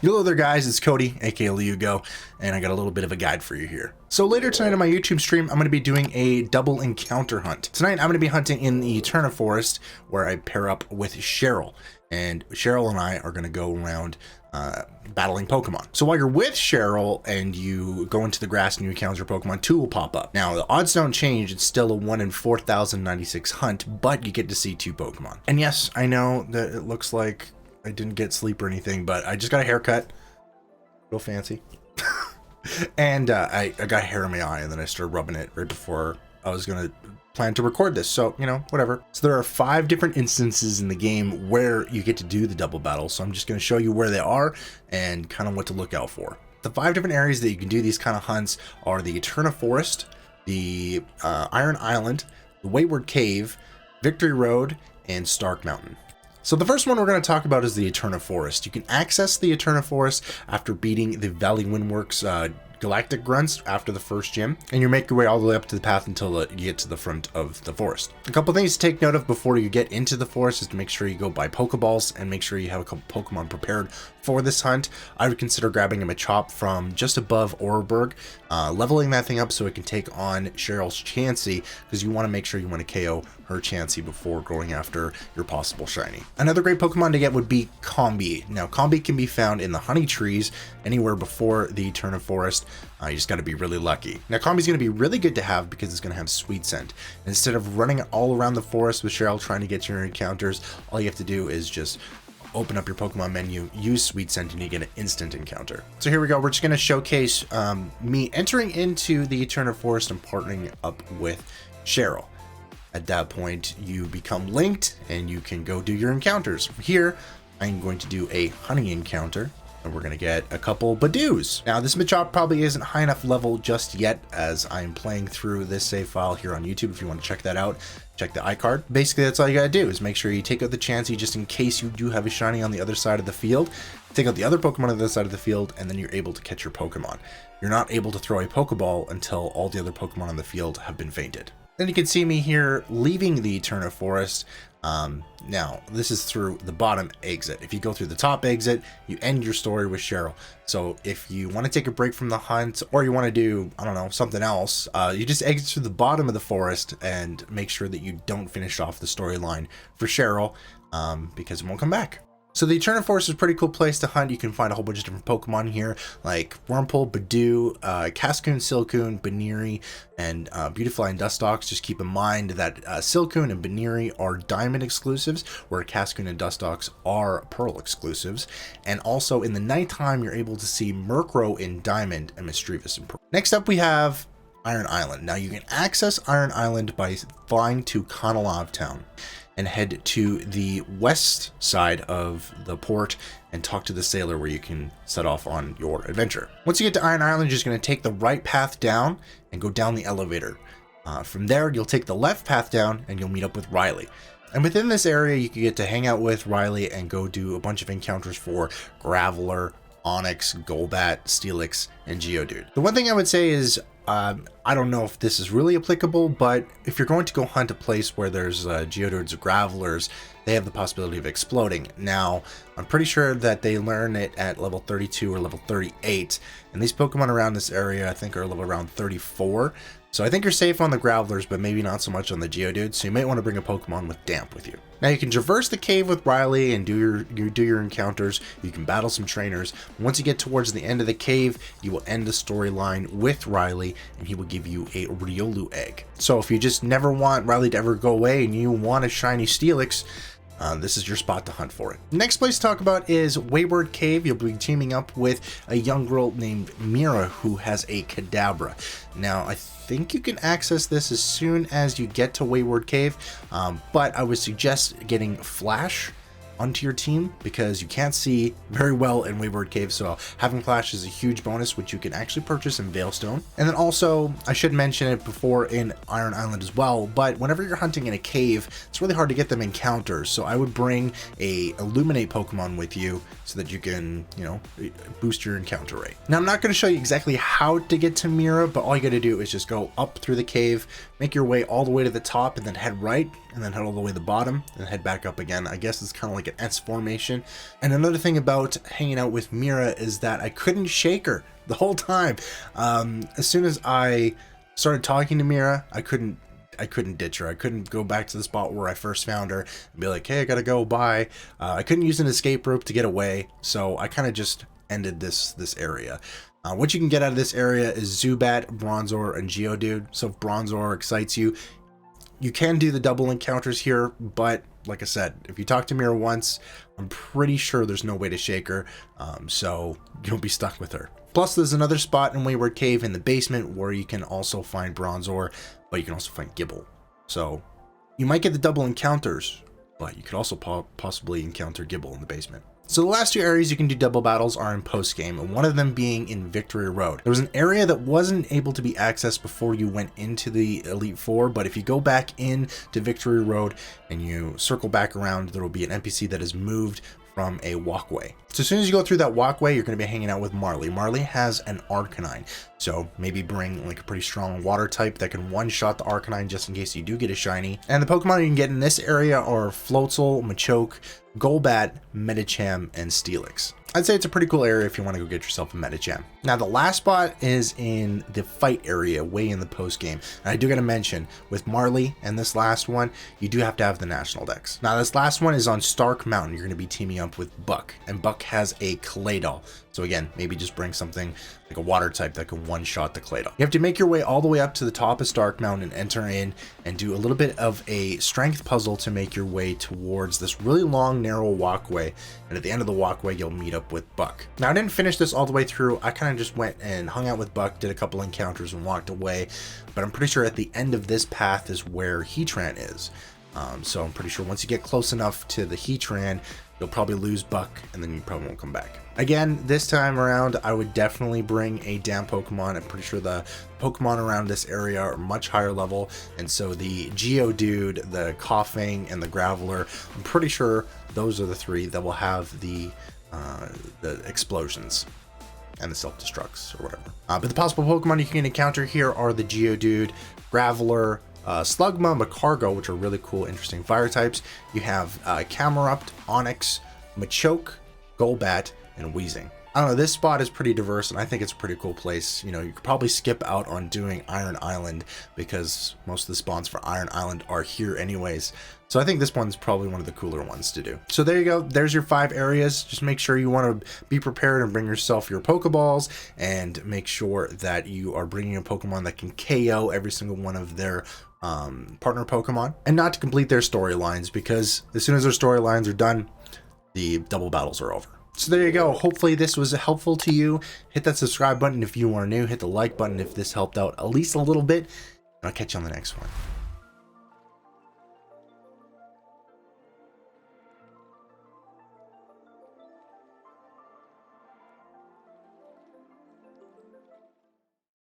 Hello there guys, it's Cody, aka yellowyugo, and I got a little bit of a guide for you here. So later tonight on my YouTube stream, I'm going to be doing a double encounter hunt. Tonight I'm going to be hunting in the Eterna Forest, where I pair up with Cheryl. And Cheryl and I are going to go around battling Pokemon. So while you're with Cheryl and you go into the grass and you encounter Pokemon, 2 will pop up. Now the odds don't change, it's still a 1 in 4,096 hunt, but you get to see 2 Pokemon. And yes, I know that it looks like I didn't get sleep or anything, but I just got a haircut, real fancy. And I got hair in my eye, and then I started rubbing it right before I was gonna plan to record this, so you know, whatever. So there are 5 different instances in the game where you get to do the double battle, so I'm just going to show you where they are and kind of what to look out for. The 5 different areas that you can do these kind of hunts are the Eterna Forest, the Iron Island, the Wayward Cave, Victory Road, and Stark Mountain. So the first one we're going to talk about is the Eterna Forest. You can access the Eterna Forest after beating the Valley Windworks Galactic Grunts after the first gym, and you make your way all the way up to the path until you get to the front of the forest. A couple things to take note of before you get into the forest is to make sure you go buy Pokeballs and make sure you have a couple Pokemon prepared for this hunt. I would consider grabbing a Machop from just above Oreburgh, leveling that thing up so it can take on Cheryl's Chansey, because you want to make sure you want to KO her Chansey before going after your possible shiny. Another great Pokemon to get would be Combee. Now Combee can be found in the honey trees anywhere before the Eterna Forest. You just got to be really lucky. Now Combee's going to be really good to have because it's going to have Sweet Scent. Instead of running all around the forest with Cheryl trying to get your encounters, all you have to do is just open up your Pokemon menu, use Sweet Scent, and you get an instant encounter. So here we go. We're just going to showcase me entering into the Eterna Forest and partnering up with Cheryl. At that point, you become linked and you can go do your encounters. Here, I'm going to do a honey encounter, and we're going to get a couple Badoos. Now, this Machop probably isn't high enough level just yet, as I'm playing through this save file here on YouTube. If you want to check that out, check the iCard. Basically, that's all you got to do is make sure you take out the Chansey just in case you do have a shiny on the other side of the field. Take out the other Pokemon on the other side of the field, and then you're able to catch your Pokemon. You're not able to throw a Pokeball until all the other Pokemon on the field have been fainted. Then you can see me here leaving the Eterna Forest. Now, this is through the bottom exit. If you go through the top exit, you end your story with Cheryl. So if you want to take a break from the hunt, or you want to do, I don't know, something else, you just exit through the bottom of the forest and make sure that you don't finish off the storyline for Cheryl, because it won't come back. So the Eterna Forest is a pretty cool place to hunt. You can find a whole bunch of different Pokemon here, like Wurmple, Badoo, Cascoon, Silcoon, Baneri, and Beautifly and Dustox. Just keep in mind that Silcoon and Baneri are Diamond exclusives, where Cascoon and Dustox are Pearl exclusives. And also in the nighttime, you're able to see Murkrow in Diamond and Mischievous in Pearl. Next up, we have Iron Island. Now you can access Iron Island by flying to Conalave Town and head to the west side of the port and talk to the sailor, where you can set off on your adventure. Once you get to Iron Island, you're just going to take the right path down and go down the elevator. From there, you'll take the left path down and you'll meet up with Riley. And within this area, you can get to hang out with Riley and go do a bunch of encounters for Graveler, Onyx, Golbat, Steelix, and Geodude. The one thing I would say is, I don't know if this is really applicable, but if you're going to go hunt a place where there's Geodudes or Gravelers, they have the possibility of exploding. Now, I'm pretty sure that they learn it at level 32 or level 38, and these Pokemon around this area I think are level around 34. So I think you're safe on the Gravelers, but maybe not so much on the Geodudes, so you might want to bring a Pokemon with Damp with you. Now you can traverse the cave with Riley and do your encounters. You can battle some trainers. Once you get towards the end of the cave, you will end the storyline with Riley, and he will give you a Riolu egg. So if you just never want Riley to ever go away and you want a shiny Steelix, this is your spot to hunt for it. Next place to talk about is Wayward Cave. You'll be teaming up with a young girl named Mira who has a Kadabra. Now, I think you can access this as soon as you get to Wayward Cave, but I would suggest getting Flash onto your team because you can't see very well in Wayward Cave, so having Flash is a huge bonus, which you can actually purchase in Veilstone. And then also, I should mention it before in Iron Island as well, but whenever you're hunting in a cave, it's really hard to get them encounters, so I would bring a Illuminate Pokemon with you so that you can, you know, boost your encounter rate. Now, I'm not going to show you exactly how to get to Mira, but all you got to do is just go up through the cave, make your way all the way to the top, and then head right, and then head all the way to the bottom, and head back up again. I guess it's kind of like a an S formation. And another thing about hanging out with Mira is that I couldn't shake her the whole time. As soon as I started talking to Mira, I couldn't ditch her. I couldn't go back to the spot where I first found her and be like, hey, I gotta go, bye. I couldn't use an escape rope to get away, so I kind of just ended this area. What you can get out of this area is Zubat, Bronzor, and Geodude. So if Bronzor excites you, you can do the double encounters here, but like I said, if you talk to Mira once, I'm pretty sure there's no way to shake her, so you'll be stuck with her. Plus, there's another spot in Wayward Cave in the basement where you can also find Bronzor, but you can also find Gible. So you might get the double encounters, but you could also possibly encounter Gible in the basement. So the last two areas you can do double battles are in post-game, and one of them being in Victory Road. There was an area that wasn't able to be accessed before you went into the Elite Four, but if you go back in to Victory Road and you circle back around, there will be an NPC that is moved from a walkway. So as soon as you go through that walkway, you're going to be hanging out with Marley. Marley has an Arcanine, so maybe bring like a pretty strong water type that can one-shot the Arcanine just in case you do get a shiny. And the Pokemon you can get in this area are Floatzel, Machoke, Golbat, Medicham, and Steelix. I'd say it's a pretty cool area if you want to go get yourself a Medicham. Now the last spot is in the fight area, way in the post game. And I do gotta mention, with Marley and this last one, you do have to have the National Dex. Now this last one is on Stark Mountain. You're gonna be teaming up with Buck, and Buck has a Claydol. So again, maybe just bring something like a water type that can one-shot the Claydol. You have to make your way all the way up to the top of Stark Mountain and enter in and do a little bit of a strength puzzle to make your way towards this really long, narrow walkway. And at the end of the walkway, you'll meet up with Buck. Now, I didn't finish this all the way through. I kind of just went and hung out with Buck, did a couple encounters and walked away. But I'm pretty sure at the end of this path is where Heatran is. So I'm pretty sure once you get close enough to the Heatran, you'll probably lose Buck and then you probably won't come back. Again, this time around, I would definitely bring a damn Pokemon. I'm pretty sure the Pokemon around this area are much higher level. And so the Geodude, the Coughing, and the Graveler, I'm pretty sure those are the three that will have the explosions and the self-destructs or whatever. But the possible Pokemon you can encounter here are the Geodude, Graveler, Slugma, Macargo, which are really cool, interesting fire types. You have Camerupt, Onix, Machoke, Golbat, and Weezing. I don't know, this spot is pretty diverse and I think it's a pretty cool place. You know, you could probably skip out on doing Iron Island because most of the spawns for Iron Island are here anyways. So I think this one's probably one of the cooler ones to do. So there you go. There's your 5 areas. Just make sure you want to be prepared and bring yourself your Pokeballs and make sure that you are bringing a Pokemon that can KO every single one of their partner Pokemon, and not to complete their storylines, because as soon as their storylines are done, the double battles are over. So there you go. Hopefully this was helpful to you. Hit that subscribe button if you are new. Hit the like button if this helped out at least a little bit. And I'll catch you on the next one.